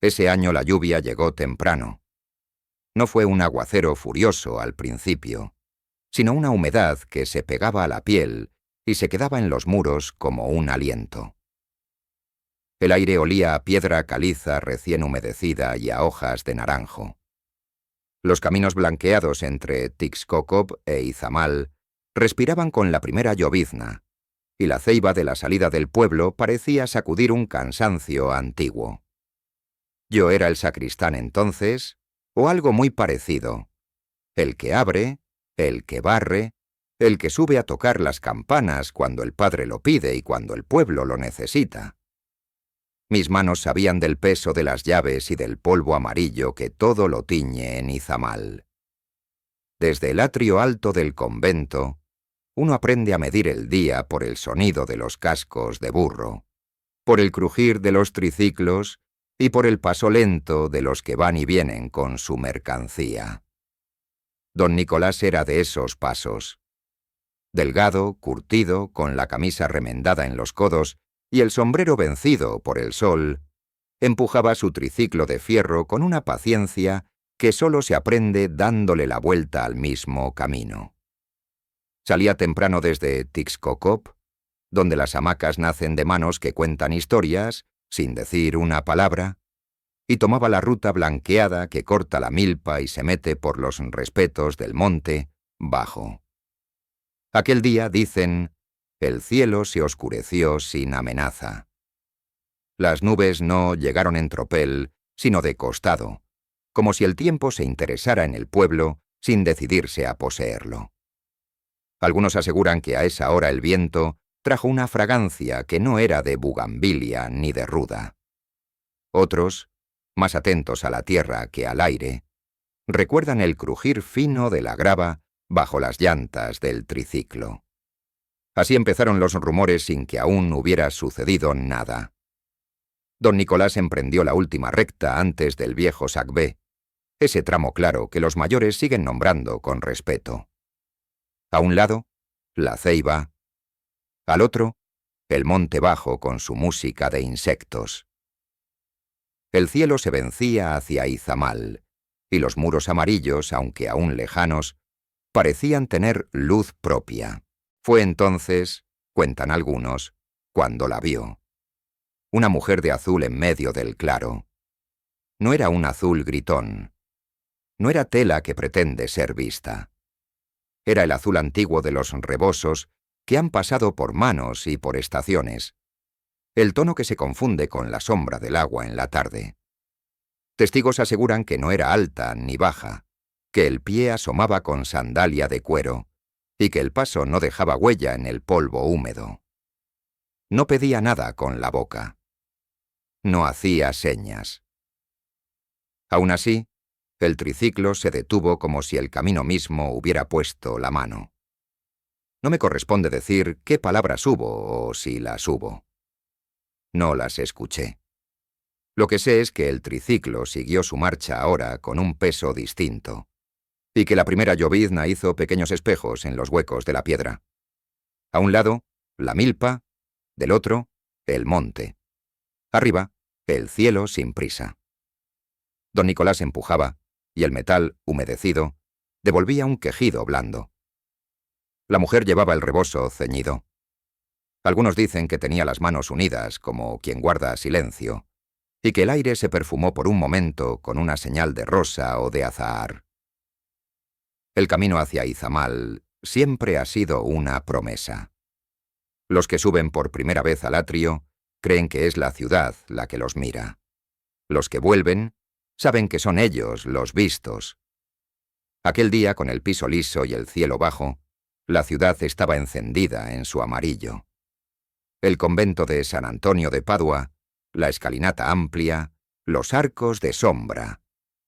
Ese año la lluvia llegó temprano. No fue un aguacero furioso al principio, sino una humedad que se pegaba a la piel y se quedaba en los muros como un aliento. El aire olía a piedra caliza recién humedecida y a hojas de naranjo. Los caminos blanqueados entre Tixkokob e Izamal respiraban con la primera llovizna, y la ceiba de la salida del pueblo parecía sacudir un cansancio antiguo. Yo era el sacristán entonces, o algo muy parecido, el que abre, el que barre, el que sube a tocar las campanas cuando el padre lo pide y cuando el pueblo lo necesita. Mis manos sabían del peso de las llaves y del polvo amarillo que todo lo tiñe en Izamal. Desde el atrio alto del convento, uno aprende a medir el día por el sonido de los cascos de burro, por el crujir de los triciclos y por el paso lento de los que van y vienen con su mercancía. Don Nicolás era de esos pasos. Delgado, curtido, con la camisa remendada en los codos y el sombrero vencido por el sol, empujaba su triciclo de fierro con una paciencia que solo se aprende dándole la vuelta al mismo camino. Salía temprano desde Tixkokob, donde las hamacas nacen de manos que cuentan historias, sin decir una palabra, y tomaba la ruta blanqueada que corta la milpa y se mete por los respetos del monte, bajo. Aquel día, dicen, el cielo se oscureció sin amenaza. Las nubes no llegaron en tropel, sino de costado, como si el tiempo se interesara en el pueblo sin decidirse a poseerlo. Algunos aseguran que a esa hora el viento trajo una fragancia que no era de bugambilia ni de ruda. Otros, más atentos a la tierra que al aire, recuerdan el crujir fino de la grava bajo las llantas del triciclo. Así empezaron los rumores sin que aún hubiera sucedido nada. Don Nicolás emprendió la última recta antes del viejo Sacbé, ese tramo claro que los mayores siguen nombrando con respeto. A un lado, la ceiba. Al otro, el monte bajo con su música de insectos. El cielo se vencía hacia Izamal, y los muros amarillos, aunque aún lejanos, parecían tener luz propia. Fue entonces, cuentan algunos, cuando la vio. Una mujer de azul en medio del claro. No era un azul gritón. No era tela que pretende ser vista. Era el azul antiguo de los rebosos que han pasado por manos y por estaciones. El tono que se confunde con la sombra del agua en la tarde. Testigos aseguran que no era alta ni baja, que el pie asomaba con sandalia de cuero y que el paso no dejaba huella en el polvo húmedo. No pedía nada con la boca. No hacía señas. Aún así, el triciclo se detuvo como si el camino mismo hubiera puesto la mano. No me corresponde decir qué palabras hubo o si las hubo. No las escuché. Lo que sé es que el triciclo siguió su marcha ahora con un peso distinto, y que la primera llovizna hizo pequeños espejos en los huecos de la piedra. A un lado, la milpa, del otro, el monte. Arriba, el cielo sin prisa. Don Nicolás empujaba, y el metal, humedecido, devolvía un quejido blando. La mujer llevaba el rebozo ceñido. Algunos dicen que tenía las manos unidas como quien guarda silencio, y que el aire se perfumó por un momento con una señal de rosa o de azahar. El camino hacia Izamal siempre ha sido una promesa. Los que suben por primera vez al atrio creen que es la ciudad la que los mira. Los que vuelven saben que son ellos los vistos. Aquel día, con el piso liso y el cielo bajo, la ciudad estaba encendida en su amarillo. El convento de San Antonio de Padua, la escalinata amplia, los arcos de sombra,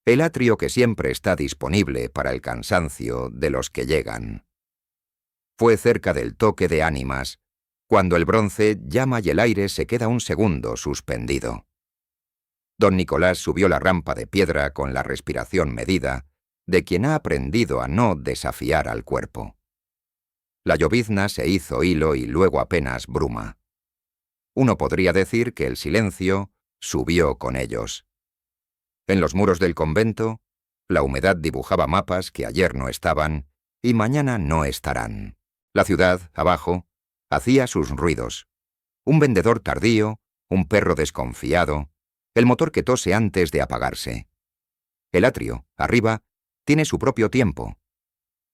el atrio que siempre está disponible para el cansancio de los que llegan. Fue cerca del toque de ánimas, cuando el bronce llama y el aire se queda un segundo suspendido. Don Nicolás subió la rampa de piedra con la respiración medida de quien ha aprendido a no desafiar al cuerpo. La llovizna se hizo hilo y luego apenas bruma. Uno podría decir que el silencio subió con ellos. En los muros del convento, la humedad dibujaba mapas que ayer no estaban y mañana no estarán. La ciudad, abajo, hacía sus ruidos. Un vendedor tardío, un perro desconfiado, el motor que tose antes de apagarse. El atrio, arriba, tiene su propio tiempo.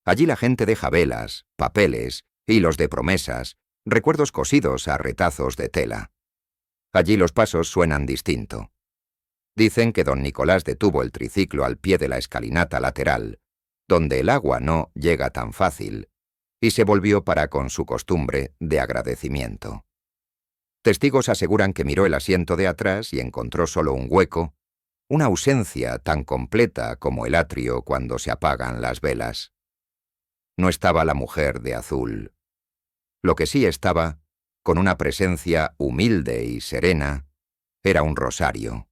Allí la gente deja velas, papeles, hilos de promesas, recuerdos cosidos a retazos de tela. Allí los pasos suenan distinto. Dicen que don Nicolás detuvo el triciclo al pie de la escalinata lateral, donde el agua no llega tan fácil, y se volvió para con su costumbre de agradecimiento. Testigos aseguran que miró el asiento de atrás y encontró solo un hueco, una ausencia tan completa como el atrio cuando se apagan las velas. No estaba la mujer de azul. Lo que sí estaba, con una presencia humilde y serena, era un rosario.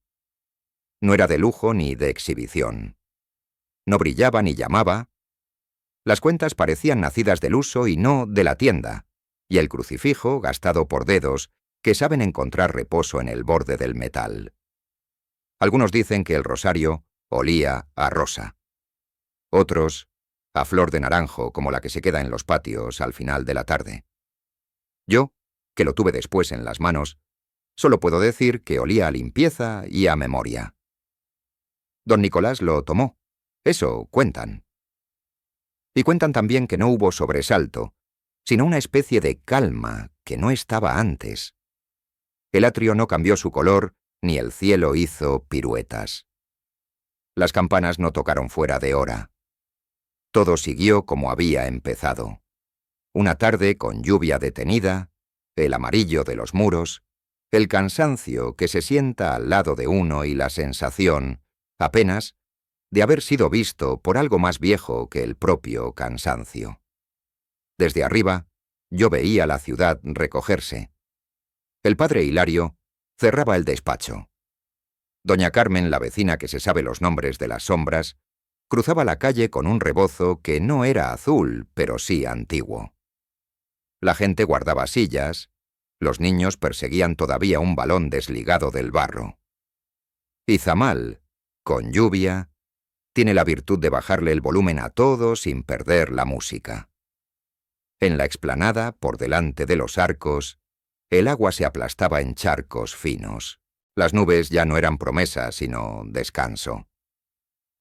No era de lujo ni de exhibición. No brillaba ni llamaba. Las cuentas parecían nacidas del uso y no de la tienda, y el crucifijo gastado por dedos que saben encontrar reposo en el borde del metal. Algunos dicen que el rosario olía a rosa. Otros, a flor de naranjo como la que se queda en los patios al final de la tarde. Yo, que lo tuve después en las manos, solo puedo decir que olía a limpieza y a memoria. Don Nicolás lo tomó. Eso cuentan. Y cuentan también que no hubo sobresalto, sino una especie de calma que no estaba antes. El atrio no cambió su color, ni el cielo hizo piruetas. Las campanas no tocaron fuera de hora. Todo siguió como había empezado. Una tarde con lluvia detenida, el amarillo de los muros, el cansancio que se sienta al lado de uno y la sensación, apenas, de haber sido visto por algo más viejo que el propio cansancio. Desde arriba, yo veía la ciudad recogerse. El padre Hilario cerraba el despacho. Doña Carmen, la vecina que se sabe los nombres de las sombras, cruzaba la calle con un rebozo que no era azul, pero sí antiguo. La gente guardaba sillas, los niños perseguían todavía un balón desligado del barro. Y Zamal, con lluvia, tiene la virtud de bajarle el volumen a todo sin perder la música. En la explanada, por delante de los arcos, el agua se aplastaba en charcos finos. Las nubes ya no eran promesa, sino descanso.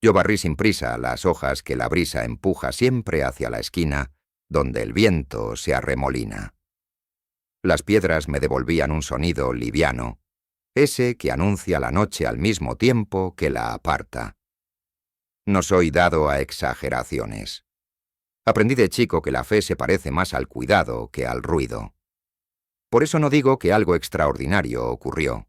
Yo barrí sin prisa las hojas que la brisa empuja siempre hacia la esquina, donde el viento se arremolina. Las piedras me devolvían un sonido liviano, ese que anuncia la noche al mismo tiempo que la aparta. No soy dado a exageraciones. Aprendí de chico que la fe se parece más al cuidado que al ruido. Por eso no digo que algo extraordinario ocurrió.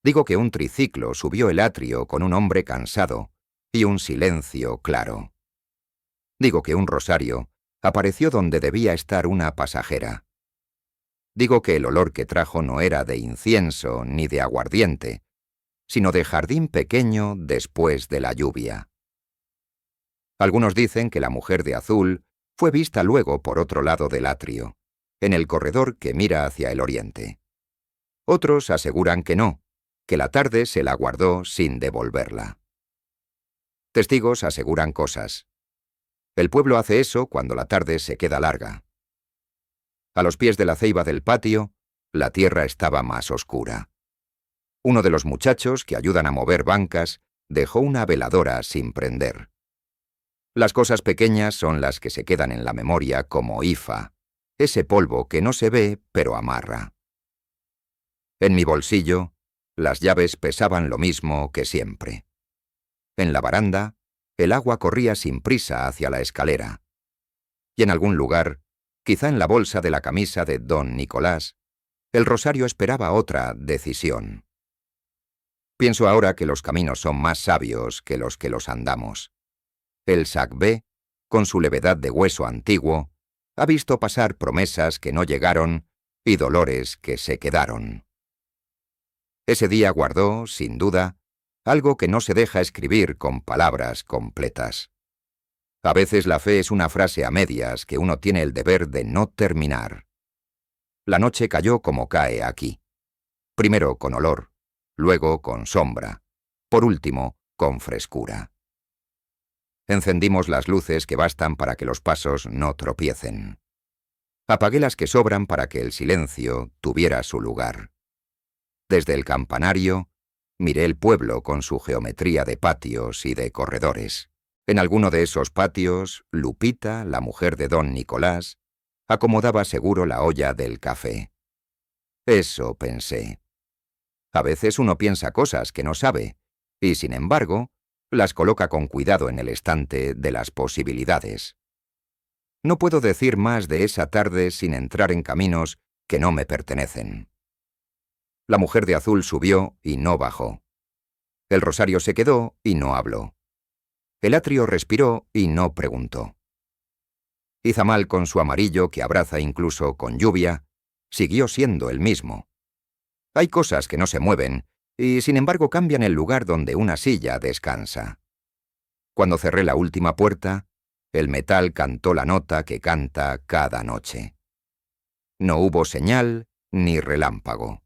Digo que un triciclo subió el atrio con un hombre cansado y un silencio claro. Digo que un rosario apareció donde debía estar una pasajera. Digo que el olor que trajo no era de incienso ni de aguardiente, sino de jardín pequeño después de la lluvia. Algunos dicen que la mujer de azul fue vista luego por otro lado del atrio, en el corredor que mira hacia el oriente. Otros aseguran que no, que la tarde se la guardó sin devolverla. Testigos aseguran cosas. El pueblo hace eso cuando la tarde se queda larga. A los pies de la ceiba del patio, la tierra estaba más oscura. Uno de los muchachos que ayudan a mover bancas dejó una veladora sin prender. Las cosas pequeñas son las que se quedan en la memoria como hifa, ese polvo que no se ve pero amarra. En mi bolsillo, las llaves pesaban lo mismo que siempre. En la baranda, el agua corría sin prisa hacia la escalera. Y en algún lugar, quizá en la bolsa de la camisa de don Nicolás, el rosario esperaba otra decisión. Pienso ahora que los caminos son más sabios que los andamos. El Sacbé, con su levedad de hueso antiguo, ha visto pasar promesas que no llegaron y dolores que se quedaron. Ese día guardó, sin duda, algo que no se deja escribir con palabras completas. A veces la fe es una frase a medias que uno tiene el deber de no terminar. La noche cayó como cae aquí. Primero con olor, luego con sombra, Por último, con frescura. Encendimos las luces que bastan para que los pasos no tropiecen. Apagué las que sobran para que el silencio tuviera su lugar. Desde el campanario, miré el pueblo con su geometría de patios y de corredores. En alguno de esos patios, Lupita, la mujer de don Nicolás, acomodaba seguro la olla del café. Eso pensé. A veces uno piensa cosas que no sabe, y sin embargo, las coloca con cuidado en el estante de las posibilidades. No puedo decir más de esa tarde sin entrar en caminos que no me pertenecen. La mujer de azul subió y no bajó. El rosario se quedó y no habló. El atrio respiró y no preguntó. Izamal, con su amarillo que abraza incluso con lluvia, siguió siendo el mismo. Hay cosas que no se mueven y sin embargo cambian el lugar donde una silla descansa. Cuando cerré la última puerta, el metal cantó la nota que canta cada noche. No hubo señal ni relámpago.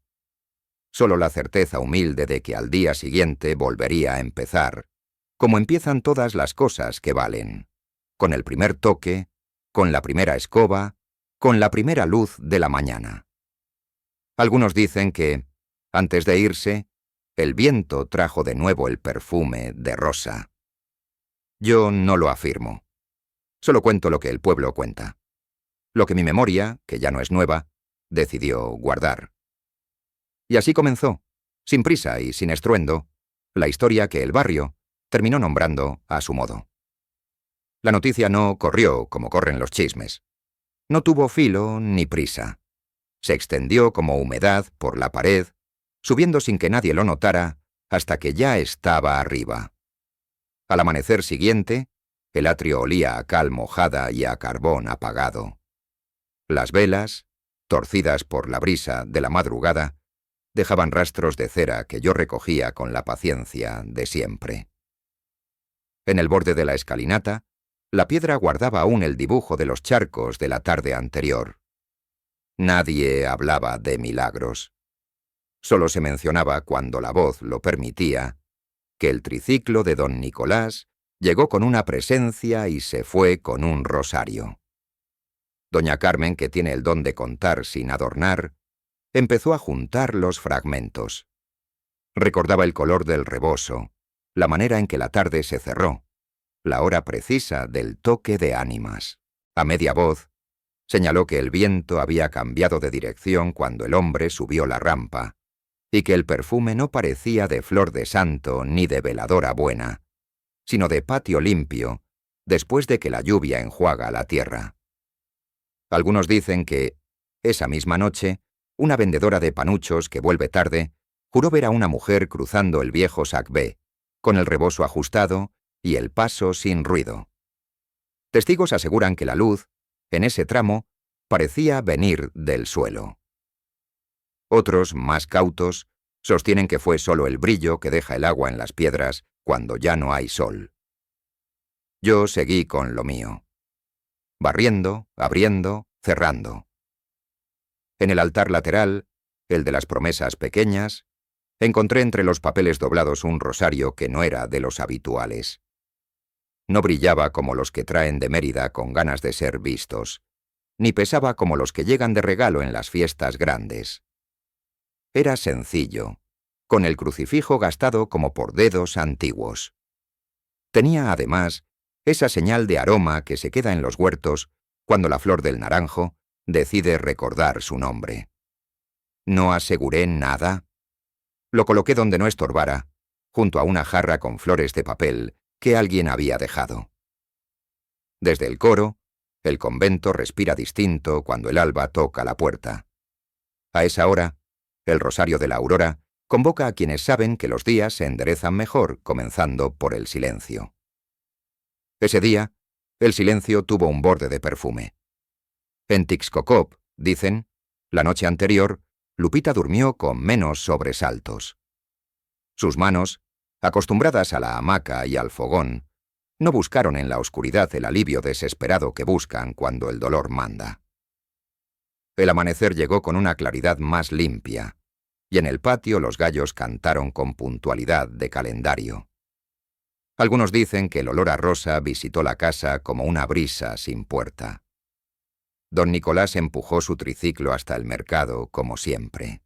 Solo la certeza humilde de que al día siguiente volvería a empezar, como empiezan todas las cosas que valen, con el primer toque, con la primera escoba, con la primera luz de la mañana. Algunos dicen que, antes de irse, el viento trajo de nuevo el perfume de rosa. Yo no lo afirmo. Solo cuento lo que el pueblo cuenta. Lo que mi memoria, que ya no es nueva, decidió guardar. Y así comenzó, sin prisa y sin estruendo, la historia que el barrio terminó nombrando a su modo. La noticia no corrió como corren los chismes. No tuvo filo ni prisa. Se extendió como humedad por la pared, subiendo sin que nadie lo notara, hasta que ya estaba arriba. Al amanecer siguiente, el atrio olía a cal mojada y a carbón apagado. Las velas, torcidas por la brisa de la madrugada, dejaban rastros de cera que yo recogía con la paciencia de siempre. En el borde de la escalinata, la piedra guardaba aún el dibujo de los charcos de la tarde anterior. Nadie hablaba de milagros. Solo se mencionaba, cuando la voz lo permitía, que el triciclo de don Nicolás llegó con una presencia y se fue con un rosario. Doña Carmen, que tiene el don de contar sin adornar, empezó a juntar los fragmentos. Recordaba el color del reboso, la manera en que la tarde se cerró, la hora precisa del toque de ánimas. A media voz, señaló que el viento había cambiado de dirección cuando el hombre subió la rampa, y que el perfume no parecía de flor de santo ni de veladora buena, sino de patio limpio, después de que la lluvia enjuaga la tierra. Algunos dicen que, esa misma noche, una vendedora de panuchos que vuelve tarde juró ver a una mujer cruzando el viejo Sacbé, con el reboso ajustado y el paso sin ruido. Testigos aseguran que la luz, en ese tramo, parecía venir del suelo. Otros, más cautos, sostienen que fue solo el brillo que deja el agua en las piedras cuando ya no hay sol. Yo seguí con lo mío, barriendo, abriendo, cerrando. En el altar lateral, el de las promesas pequeñas, encontré entre los papeles doblados un rosario que no era de los habituales. No brillaba como los que traen de Mérida con ganas de ser vistos, ni pesaba como los que llegan de regalo en las fiestas grandes. Era sencillo, con el crucifijo gastado como por dedos antiguos. Tenía, además, esa señal de aroma que se queda en los huertos cuando la flor del naranjo decide recordar su nombre. No aseguré nada. Lo coloqué donde no estorbara, junto a una jarra con flores de papel que alguien había dejado. Desde el coro, el convento respira distinto cuando el alba toca la puerta. A esa hora, el rosario de la aurora convoca a quienes saben que los días se enderezan mejor comenzando por el silencio. Ese día, el silencio tuvo un borde de perfume. En Tixcocop, dicen, la noche anterior, Lupita durmió con menos sobresaltos. Sus manos, acostumbradas a la hamaca y al fogón, no buscaron en la oscuridad el alivio desesperado que buscan cuando el dolor manda. El amanecer llegó con una claridad más limpia, y en el patio los gallos cantaron con puntualidad de calendario. Algunos dicen que el olor a rosa visitó la casa como una brisa sin puerta. Don Nicolás empujó su triciclo hasta el mercado, como siempre.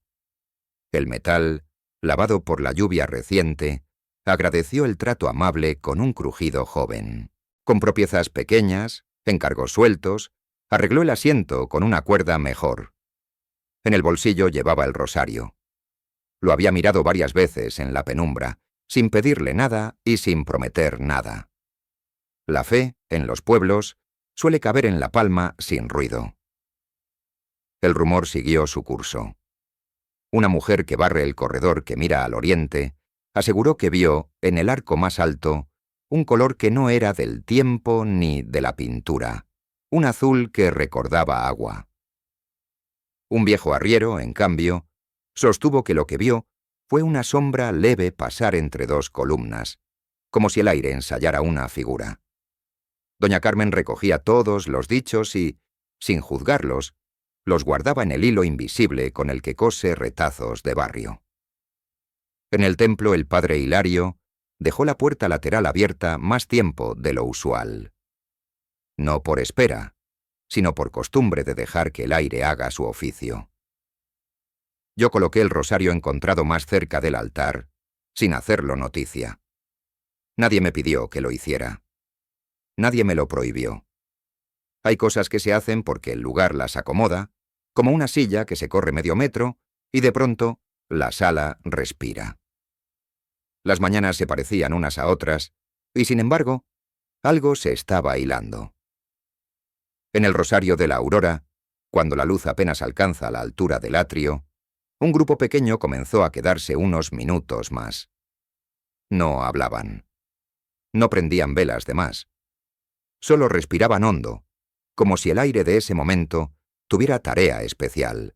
El metal, lavado por la lluvia reciente, agradeció el trato amable con un crujido joven. Compró piezas pequeñas, encargó sueltos, arregló el asiento con una cuerda mejor. En el bolsillo llevaba el rosario. Lo había mirado varias veces en la penumbra, sin pedirle nada y sin prometer nada. La fe, en los pueblos, suele caber en la palma sin ruido. El rumor siguió su curso. Una mujer que barre el corredor que mira al oriente aseguró que vio, en el arco más alto, un color que no era del tiempo ni de la pintura, un azul que recordaba agua. Un viejo arriero, en cambio, sostuvo que lo que vio fue una sombra leve pasar entre dos columnas, como si el aire ensayara una figura. Doña Carmen recogía todos los dichos y, sin juzgarlos, los guardaba en el hilo invisible con el que cose retazos de barrio. En el templo el padre Hilario dejó la puerta lateral abierta más tiempo de lo usual. No por espera, sino por costumbre de dejar que el aire haga su oficio. Yo coloqué el rosario encontrado más cerca del altar, sin hacerlo noticia. Nadie me pidió que lo hiciera. Nadie me lo prohibió. Hay cosas que se hacen porque el lugar las acomoda, como una silla que se corre medio metro, y de pronto la sala respira. Las mañanas se parecían unas a otras, y sin embargo, algo se estaba hilando. En el rosario de la aurora, cuando la luz apenas alcanza la altura del atrio, un grupo pequeño comenzó a quedarse unos minutos más. No hablaban. No prendían velas de más. Solo respiraban hondo, como si el aire de ese momento tuviera tarea especial.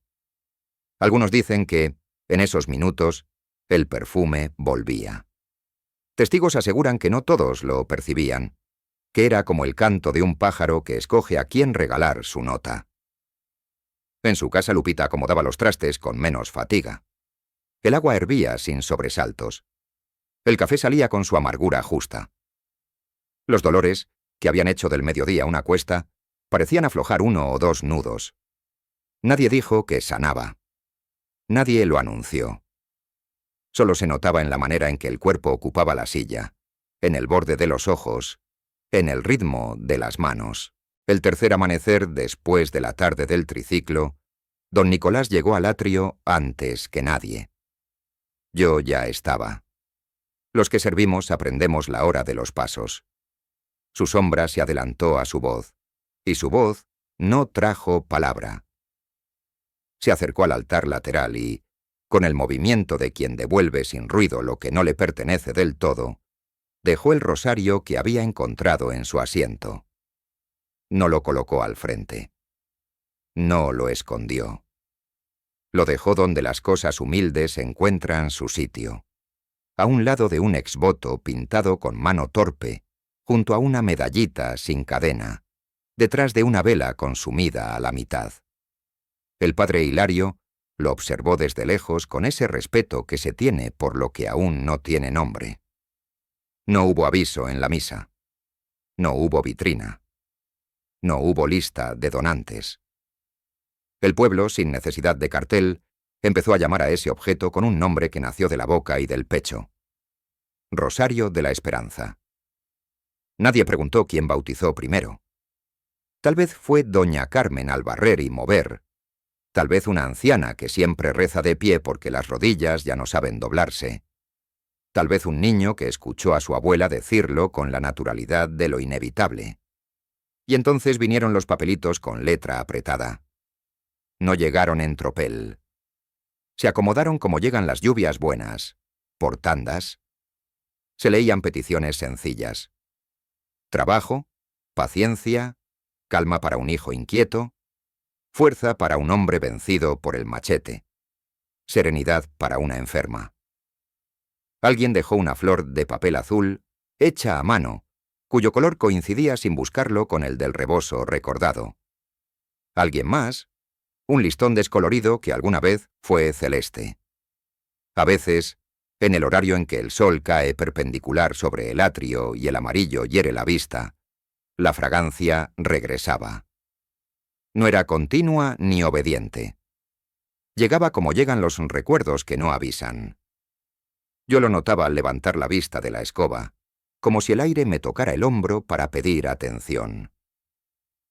Algunos dicen que, en esos minutos, el perfume volvía. Testigos aseguran que no todos lo percibían, que era como el canto de un pájaro que escoge a quién regalar su nota. En su casa Lupita acomodaba los trastes con menos fatiga. El agua hervía sin sobresaltos. El café salía con su amargura justa. Los dolores, que habían hecho del mediodía una cuesta, parecían aflojar 1 o 2 nudos. Nadie dijo que sanaba. Nadie lo anunció. Solo se notaba en la manera en que el cuerpo ocupaba la silla, en el borde de los ojos, en el ritmo de las manos. El tercer amanecer después de la tarde del triciclo, don Nicolás llegó al atrio antes que nadie. Yo ya estaba. Los que servimos aprendemos la hora de los pasos. Su sombra se adelantó a su voz, y su voz no trajo palabra. Se acercó al altar lateral y, con el movimiento de quien devuelve sin ruido lo que no le pertenece del todo, dejó el rosario que había encontrado en su asiento. No lo colocó al frente. No lo escondió. Lo dejó donde las cosas humildes encuentran su sitio, a un lado de un exvoto pintado con mano torpe, junto a una medallita sin cadena, detrás de una vela consumida a la mitad. El padre Hilario lo observó desde lejos con ese respeto que se tiene por lo que aún no tiene nombre. No hubo aviso en la misa. No hubo vitrina. No hubo lista de donantes. El pueblo, sin necesidad de cartel, empezó a llamar a ese objeto con un nombre que nació de la boca y del pecho. Rosario de la Esperanza. Nadie preguntó quién bautizó primero. Tal vez fue doña Carmen al barrer y mover. Tal vez una anciana que siempre reza de pie porque las rodillas ya no saben doblarse. Tal vez un niño que escuchó a su abuela decirlo con la naturalidad de lo inevitable. Y entonces vinieron los papelitos con letra apretada. No llegaron en tropel. Se acomodaron como llegan las lluvias buenas, por tandas. Se leían peticiones sencillas. Trabajo, paciencia, calma para un hijo inquieto, fuerza para un hombre vencido por el machete, serenidad para una enferma. Alguien dejó una flor de papel azul, hecha a mano, cuyo color coincidía sin buscarlo con el del rebozo recordado. Alguien más, un listón descolorido que alguna vez fue celeste. A veces, en el horario en que el sol cae perpendicular sobre el atrio y el amarillo hiere la vista, la fragancia regresaba. No era continua ni obediente. Llegaba como llegan los recuerdos que no avisan. Yo lo notaba al levantar la vista de la escoba, como si el aire me tocara el hombro para pedir atención.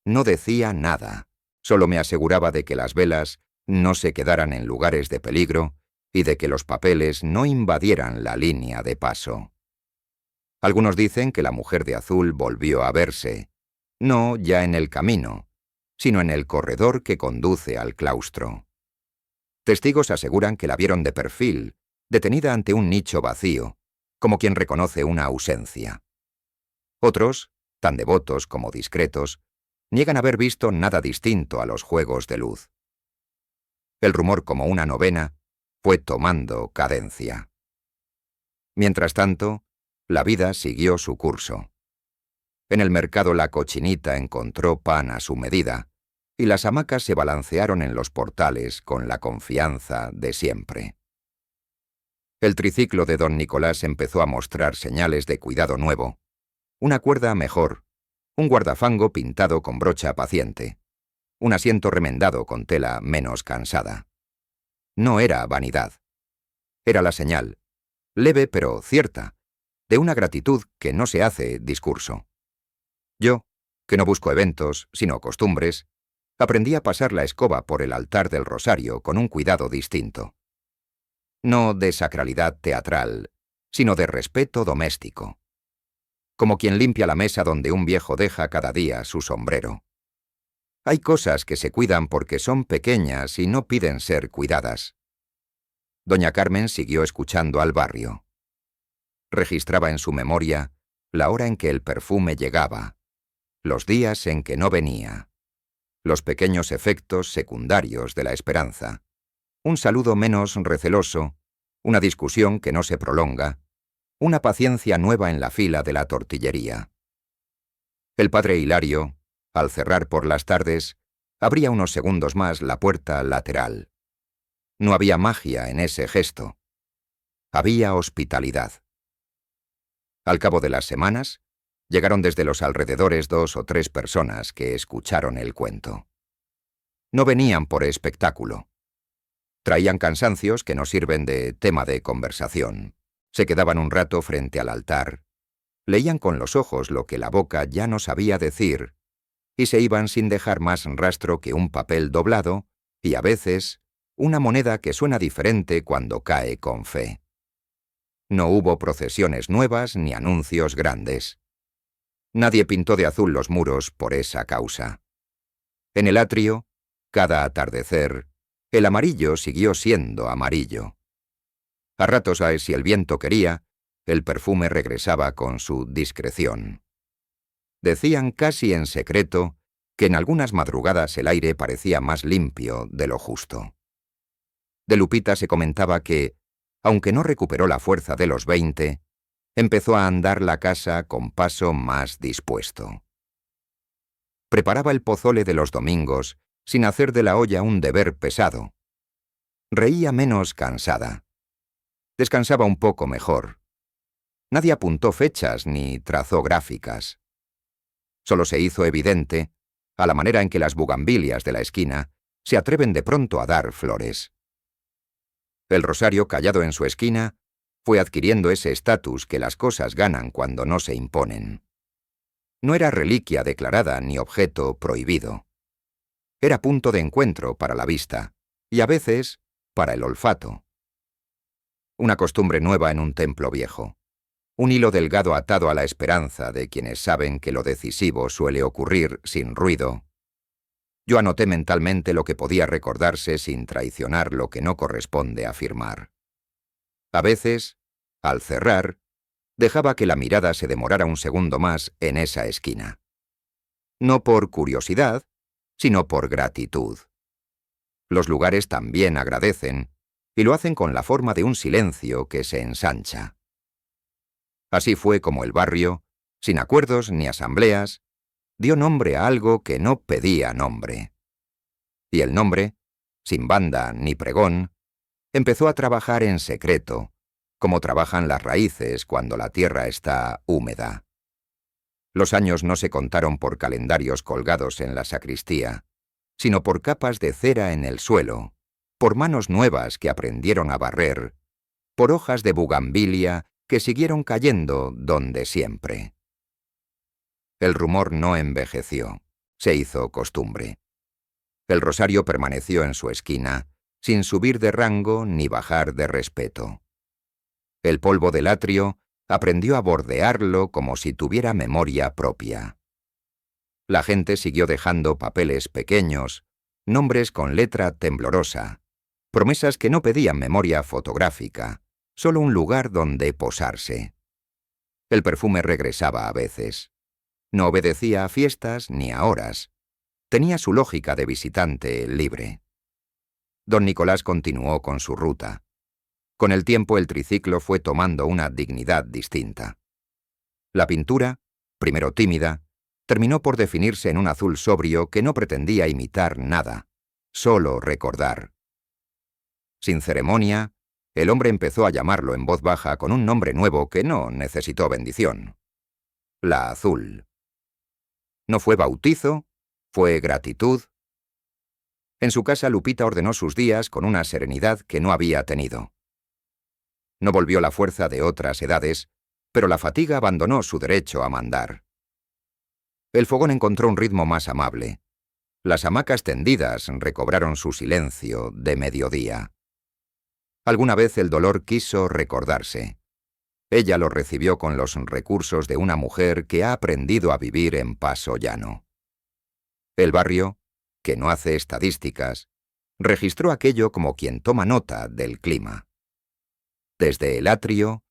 No decía nada, solo me aseguraba de que las velas no se quedaran en lugares de peligro y de que los papeles no invadieran la línea de paso. Algunos dicen que la mujer de azul volvió a verse, no ya en el camino, sino en el corredor que conduce al claustro. Testigos aseguran que la vieron de perfil, detenida ante un nicho vacío, como quien reconoce una ausencia. Otros, tan devotos como discretos, niegan haber visto nada distinto a los juegos de luz. El rumor, como una novena, fue tomando cadencia. Mientras tanto, la vida siguió su curso. En el mercado la cochinita encontró pan a su medida, y las hamacas se balancearon en los portales con la confianza de siempre. El triciclo de don Nicolás empezó a mostrar señales de cuidado nuevo. Una cuerda mejor, un guardafango pintado con brocha paciente, un asiento remendado con tela menos cansada. No era vanidad. Era la señal, leve pero cierta, de una gratitud que no se hace discurso. Yo, que no busco eventos, sino costumbres, aprendí a pasar la escoba por el altar del rosario con un cuidado distinto. No de sacralidad teatral, sino de respeto doméstico. Como quien limpia la mesa donde un viejo deja cada día su sombrero. Hay cosas que se cuidan porque son pequeñas y no piden ser cuidadas. Doña Carmen siguió escuchando al barrio. Registraba en su memoria la hora en que el perfume llegaba, los días en que no venía, los pequeños efectos secundarios de la esperanza, un saludo menos receloso, una discusión que no se prolonga, una paciencia nueva en la fila de la tortillería. El padre Hilario, al cerrar por las tardes, abría unos segundos más la puerta lateral. No había magia en ese gesto. Había hospitalidad. Al cabo de las semanas, llegaron desde los alrededores 2 o 3 personas que escucharon el cuento. No venían por espectáculo. Traían cansancios que no sirven de tema de conversación. Se quedaban un rato frente al altar, leían con los ojos lo que la boca ya no sabía decir, y se iban sin dejar más rastro que un papel doblado y, a veces, una moneda que suena diferente cuando cae con fe. No hubo procesiones nuevas ni anuncios grandes. Nadie pintó de azul los muros por esa causa. En el atrio, cada atardecer, el amarillo siguió siendo amarillo. A ratos, si el viento quería, el perfume regresaba con su discreción. Decían casi en secreto que en algunas madrugadas el aire parecía más limpio de lo justo. De Lupita se comentaba que, aunque no recuperó la fuerza de los 20, empezó a andar la casa con paso más dispuesto. Preparaba el pozole de los domingos sin hacer de la olla un deber pesado. Reía menos cansada. Descansaba un poco mejor. Nadie apuntó fechas ni trazó gráficas. Solo se hizo evidente, a la manera en que las bugambilias de la esquina se atreven de pronto a dar flores. El rosario, callado en su esquina, fue adquiriendo ese estatus que las cosas ganan cuando no se imponen. No era reliquia declarada ni objeto prohibido. Era punto de encuentro para la vista, y a veces para el olfato. Una costumbre nueva en un templo viejo. Un hilo delgado atado a la esperanza de quienes saben que lo decisivo suele ocurrir sin ruido. Yo anoté mentalmente lo que podía recordarse sin traicionar lo que no corresponde afirmar. A veces, al cerrar, dejaba que la mirada se demorara un segundo más en esa esquina. No por curiosidad, sino por gratitud. Los lugares también agradecen, y lo hacen con la forma de un silencio que se ensancha. Así fue como el barrio, sin acuerdos ni asambleas, dio nombre a algo que no pedía nombre. Y el nombre, sin banda ni pregón, Empezó a trabajar en secreto, como trabajan las raíces cuando la tierra está húmeda. Los años no se contaron por calendarios colgados en la sacristía, sino por capas de cera en el suelo, por manos nuevas que aprendieron a barrer, por hojas de bugambilia que siguieron cayendo donde siempre. El rumor no envejeció, se hizo costumbre. El rosario permaneció en su esquina, sin subir de rango ni bajar de respeto. El polvo del atrio aprendió a bordearlo como si tuviera memoria propia. La gente siguió dejando papeles pequeños, nombres con letra temblorosa, promesas que no pedían memoria fotográfica, solo un lugar donde posarse. El perfume regresaba a veces. No obedecía a fiestas ni a horas. Tenía su lógica de visitante libre. Don Nicolás continuó con su ruta. Con el tiempo el triciclo fue tomando una dignidad distinta. La pintura, primero tímida, terminó por definirse en un azul sobrio que no pretendía imitar nada, solo recordar. Sin ceremonia, el hombre empezó a llamarlo en voz baja con un nombre nuevo que no necesitó bendición. La azul. No fue bautizo, fue gratitud. En su casa Lupita ordenó sus días con una serenidad que no había tenido. No volvió la fuerza de otras edades, pero la fatiga abandonó su derecho a mandar. El fogón encontró un ritmo más amable. Las hamacas tendidas recobraron su silencio de mediodía. Alguna vez el dolor quiso recordarse. Ella lo recibió con los recursos de una mujer que ha aprendido a vivir en paso llano. El barrio, que no hace estadísticas, registró aquello como quien toma nota del clima. Desde el atrio,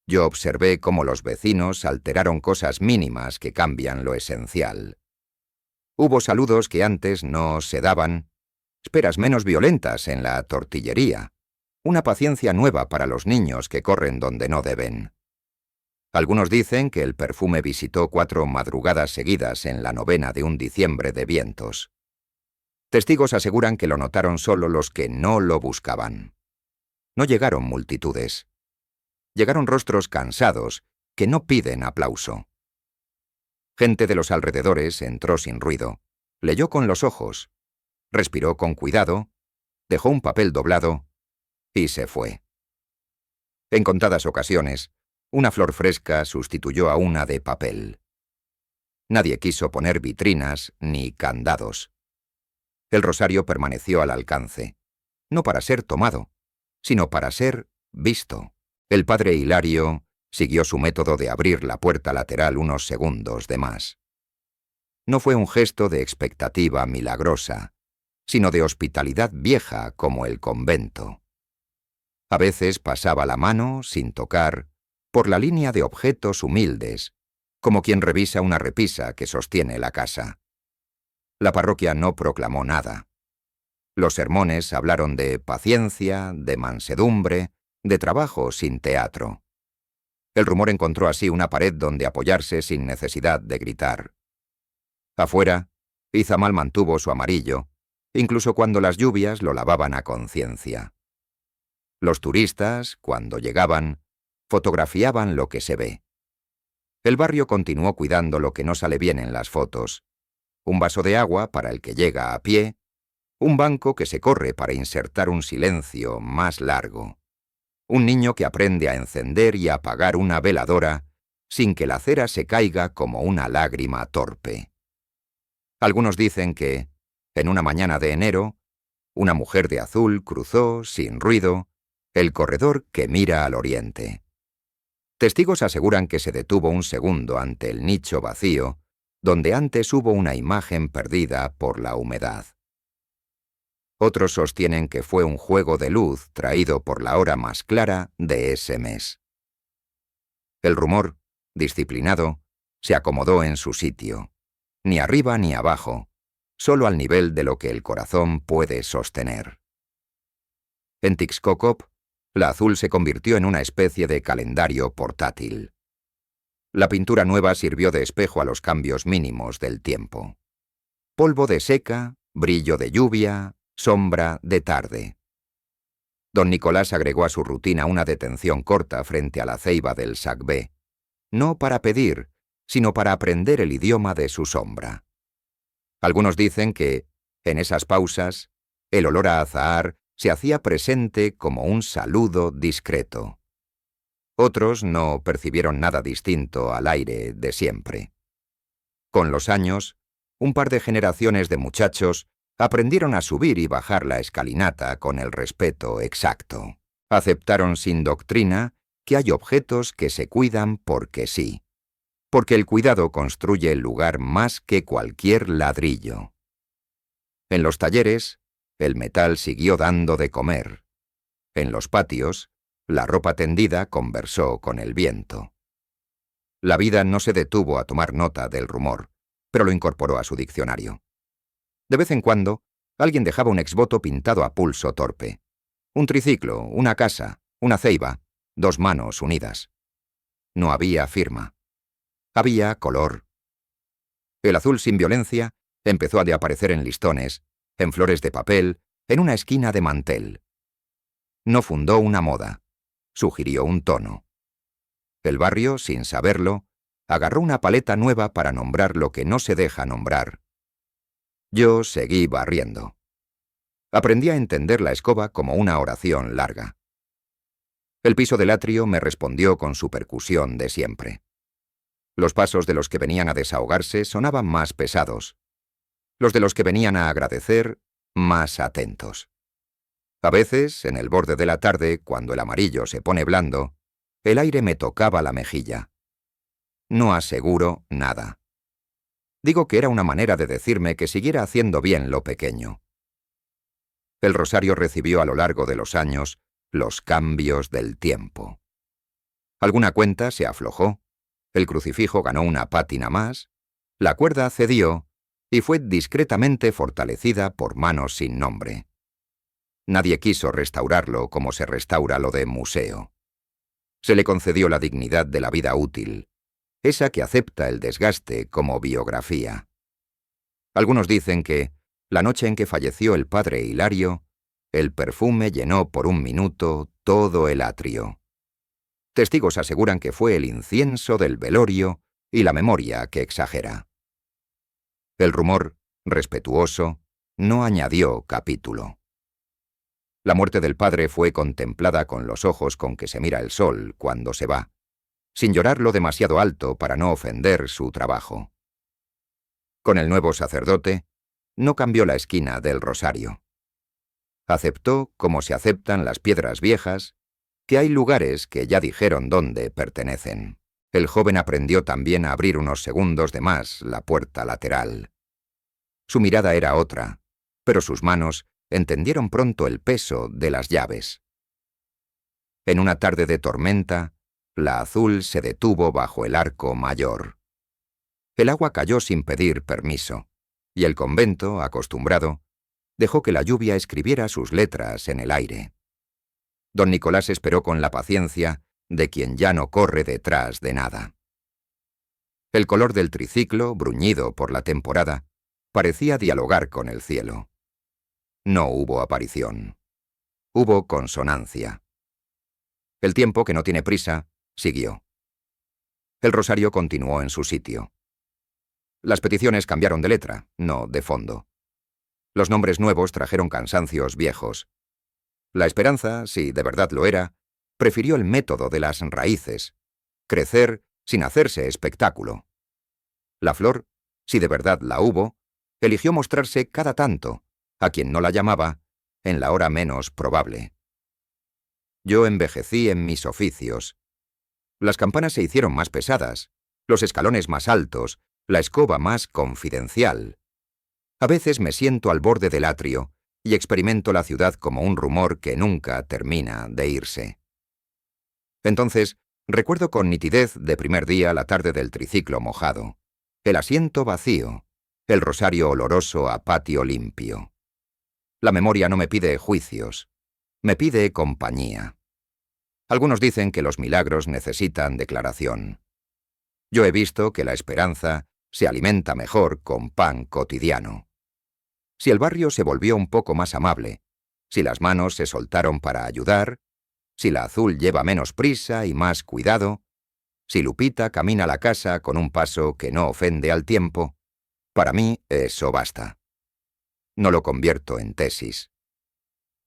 yo observé cómo los vecinos alteraron cosas mínimas que cambian lo esencial. Hubo saludos que antes no se daban, esperas menos violentas en la tortillería, una paciencia nueva para los niños que corren donde no deben. Algunos dicen que el perfume visitó 4 madrugadas seguidas en la novena de un diciembre de vientos. Testigos aseguran que lo notaron solo los que no lo buscaban. No llegaron multitudes. Llegaron rostros cansados que no piden aplauso. Gente de los alrededores entró sin ruido, leyó con los ojos, respiró con cuidado, dejó un papel doblado y se fue. En contadas ocasiones, una flor fresca sustituyó a una de papel. Nadie quiso poner vitrinas ni candados. El rosario permaneció al alcance, no para ser tomado, sino para ser visto. El padre Hilario siguió su método de abrir la puerta lateral unos segundos de más. No fue un gesto de expectativa milagrosa, sino de hospitalidad vieja como el convento. A veces pasaba la mano, sin tocar, por la línea de objetos humildes, como quien revisa una repisa que sostiene la casa. La parroquia no proclamó nada. Los sermones hablaron de paciencia, de mansedumbre, de trabajo sin teatro. El rumor encontró así una pared donde apoyarse sin necesidad de gritar. Afuera, Izamal mantuvo su amarillo, incluso cuando las lluvias lo lavaban a conciencia. Los turistas, cuando llegaban, fotografiaban lo que se ve. El barrio continuó cuidando lo que no sale bien en las fotos. Un vaso de agua para el que llega a pie, un banco que se corre para insertar un silencio más largo. Un niño que aprende a encender y apagar una veladora sin que la cera se caiga como una lágrima torpe. Algunos dicen que, en una mañana de enero, una mujer de azul cruzó, sin ruido, el corredor que mira al oriente. Testigos aseguran que se detuvo un segundo ante el nicho vacío, donde antes hubo una imagen perdida por la humedad. Otros sostienen que fue un juego de luz traído por la hora más clara de ese mes. El rumor, disciplinado, se acomodó en su sitio, ni arriba ni abajo, solo al nivel de lo que el corazón puede sostener. En Tixkokop, la azul se convirtió en una especie de calendario portátil. La pintura nueva sirvió de espejo a los cambios mínimos del tiempo. Polvo de seca, brillo de lluvia, sombra de tarde. Don Nicolás agregó a su rutina una detención corta frente a la ceiba del Sacbé, no para pedir, sino para aprender el idioma de su sombra. Algunos dicen que, en esas pausas, el olor a azahar se hacía presente como un saludo discreto. Otros no percibieron nada distinto al aire de siempre. Con los años, un par de generaciones de muchachos aprendieron a subir y bajar la escalinata con el respeto exacto. Aceptaron sin doctrina que hay objetos que se cuidan porque sí, porque el cuidado construye el lugar más que cualquier ladrillo. En los talleres, el metal siguió dando de comer. En los patios, la ropa tendida conversó con el viento. La vida no se detuvo a tomar nota del rumor, pero lo incorporó a su diccionario. De vez en cuando, alguien dejaba un exvoto pintado a pulso torpe. Un triciclo, una casa, una ceiba, dos manos unidas. No había firma. Había color. El azul sin violencia empezó a aparecer en listones, en flores de papel, en una esquina de mantel. No fundó una moda, sugirió un tono. El barrio, sin saberlo, agarró una paleta nueva para nombrar lo que no se deja nombrar. Yo seguí barriendo. Aprendí a entender la escoba como una oración larga. El piso del atrio me respondió con su percusión de siempre. Los pasos de los que venían a desahogarse sonaban más pesados. Los de los que venían a agradecer, más atentos. A veces, en el borde de la tarde, cuando el amarillo se pone blando, el aire me tocaba la mejilla. No aseguro nada. Digo que era una manera de decirme que siguiera haciendo bien lo pequeño. El rosario recibió a lo largo de los años los cambios del tiempo. Alguna cuenta se aflojó, el crucifijo ganó una pátina más, la cuerda cedió y fue discretamente fortalecida por manos sin nombre. Nadie quiso restaurarlo como se restaura lo de museo. Se le concedió la dignidad de la vida útil, esa que acepta el desgaste como biografía. Algunos dicen que, la noche en que falleció el padre Hilario, el perfume llenó por un minuto todo el atrio. Testigos aseguran que fue el incienso del velorio y la memoria que exagera. El rumor, respetuoso, no añadió capítulo. La muerte del padre fue contemplada con los ojos con que se mira el sol cuando se va, sin llorarlo demasiado alto para no ofender su trabajo. Con el nuevo sacerdote, no cambió la esquina del rosario. Aceptó, como se aceptan las piedras viejas, que hay lugares que ya dijeron dónde pertenecen. El joven aprendió también a abrir unos segundos de más la puerta lateral. Su mirada era otra, pero sus manos entendieron pronto el peso de las llaves. En una tarde de tormenta, la azul se detuvo bajo el arco mayor. El agua cayó sin pedir permiso, y el convento, acostumbrado, dejó que la lluvia escribiera sus letras en el aire. Don Nicolás esperó con la paciencia de quien ya no corre detrás de nada. El color del triciclo, bruñido por la temporada, parecía dialogar con el cielo. No hubo aparición. Hubo consonancia. El tiempo, que no tiene prisa, siguió. El rosario continuó en su sitio. Las peticiones cambiaron de letra, no de fondo. Los nombres nuevos trajeron cansancios viejos. La esperanza, si de verdad lo era, prefirió el método de las raíces, crecer sin hacerse espectáculo. La flor, si de verdad la hubo, eligió mostrarse cada tanto, a quien no la llamaba, en la hora menos probable. Yo envejecí en mis oficios. Las campanas se hicieron más pesadas, los escalones más altos, la escoba más confidencial. A veces me siento al borde del atrio y experimento la ciudad como un rumor que nunca termina de irse. Entonces, recuerdo con nitidez de primer día la tarde del triciclo mojado, el asiento vacío, el rosario oloroso a patio limpio. La memoria no me pide juicios, me pide compañía. Algunos dicen que los milagros necesitan declaración. Yo he visto que la esperanza se alimenta mejor con pan cotidiano. Si el barrio se volvió un poco más amable, si las manos se soltaron para ayudar, si la azul lleva menos prisa y más cuidado, si Lupita camina a la casa con un paso que no ofende al tiempo, para mí eso basta. No lo convierto en tesis.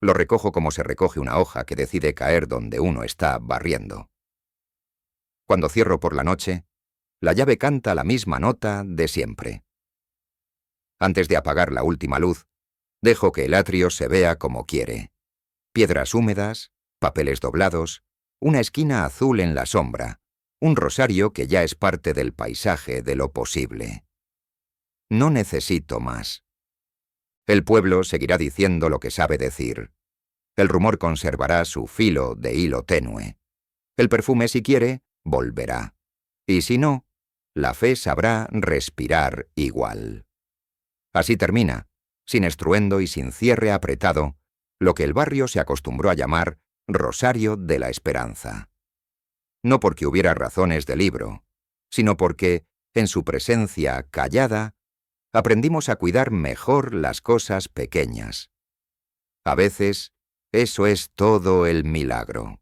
Lo recojo como se recoge una hoja que decide caer donde uno está barriendo. Cuando cierro por la noche, la llave canta la misma nota de siempre. Antes de apagar la última luz, dejo que el atrio se vea como quiere. Piedras húmedas, papeles doblados, una esquina azul en la sombra, un rosario que ya es parte del paisaje de lo posible. No necesito más. El pueblo seguirá diciendo lo que sabe decir. El rumor conservará su filo de hilo tenue. El perfume, si quiere, volverá. Y si no, la fe sabrá respirar igual. Así termina, sin estruendo y sin cierre apretado, lo que el barrio se acostumbró a llamar Rosario de la Esperanza. No porque hubiera razones de libro, sino porque, en su presencia callada, aprendimos a cuidar mejor las cosas pequeñas. A veces, eso es todo el milagro.